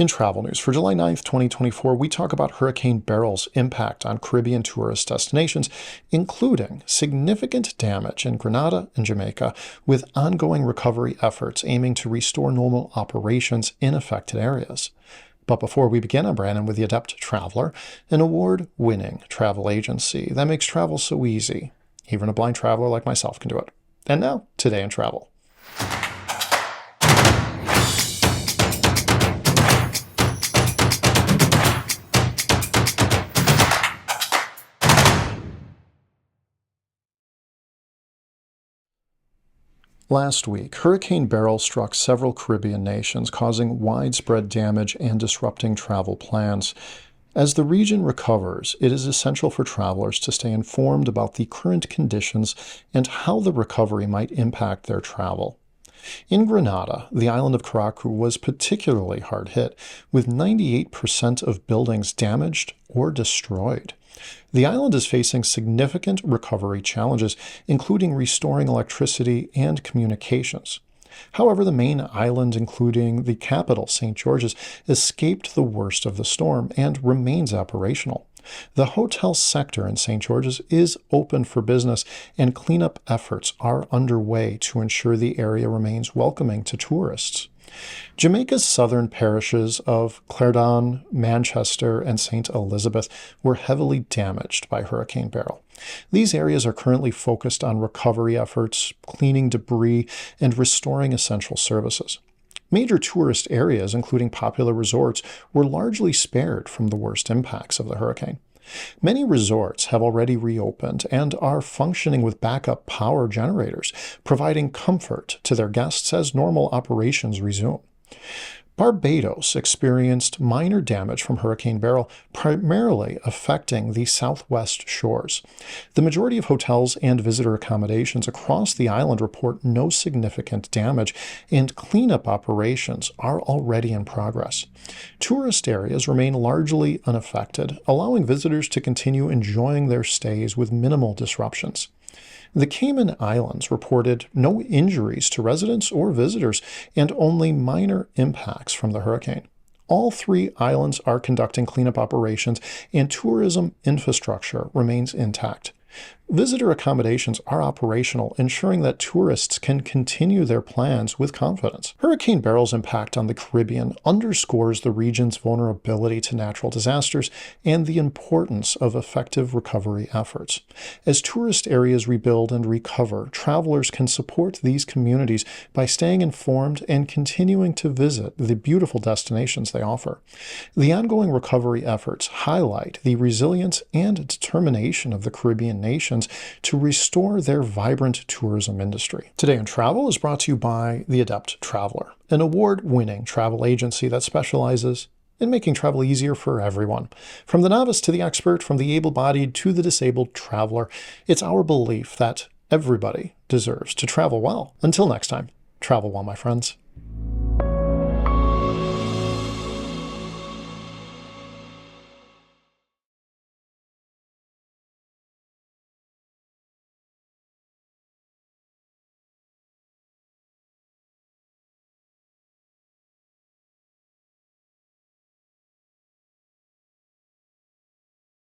In travel news for July 9th, 2024, we talk about Hurricane Beryl's impact on Caribbean tourist destinations, including significant damage in Grenada and Jamaica, with ongoing recovery efforts aiming to restore normal operations in affected areas. But before we begin, I'm Brandon with The Adept Traveler, an award-winning travel agency that makes travel so easy. Even a blind traveler like myself can do it. And now, today in travel. Last week, Hurricane Beryl struck several Caribbean nations, causing widespread damage and disrupting travel plans. As the region recovers, it is essential for travelers to stay informed about the current conditions and how the recovery might impact their travel. In Grenada, the island of Caracas was particularly hard hit, with 98% of buildings damaged or destroyed. The island is facing significant recovery challenges, including restoring electricity and communications. However, the main island, including the capital, St. George's, escaped the worst of the storm and remains operational. The hotel sector in St. George's is open for business, and cleanup efforts are underway to ensure the area remains welcoming to tourists. Jamaica's southern parishes of Clarendon, Manchester, and St. Elizabeth were heavily damaged by Hurricane Beryl. These areas are currently focused on recovery efforts, cleaning debris, and restoring essential services. Major tourist areas, including popular resorts, were largely spared from the worst impacts of the hurricane. Many resorts have already reopened and are functioning with backup power generators, providing comfort to their guests as normal operations resume. Barbados experienced minor damage from Hurricane Beryl, primarily affecting the southwest shores. The majority of hotels and visitor accommodations across the island report no significant damage, and cleanup operations are already in progress. Tourist areas remain largely unaffected, allowing visitors to continue enjoying their stays with minimal disruptions. The Cayman Islands reported no injuries to residents or visitors and only minor impacts from the hurricane. All three islands are conducting cleanup operations, and tourism infrastructure remains intact. Visitor accommodations are operational, ensuring that tourists can continue their plans with confidence. Hurricane Beryl's impact on the Caribbean underscores the region's vulnerability to natural disasters and the importance of effective recovery efforts. As tourist areas rebuild and recover, travelers can support these communities by staying informed and continuing to visit the beautiful destinations they offer. The ongoing recovery efforts highlight the resilience and determination of the Caribbean nations to restore their vibrant tourism industry. Today in Travel is brought to you by The Adept Traveler, an award-winning travel agency that specializes in making travel easier for everyone. From the novice to the expert, from the able-bodied to the disabled traveler, it's our belief that everybody deserves to travel well. Until next time, travel well, my friends.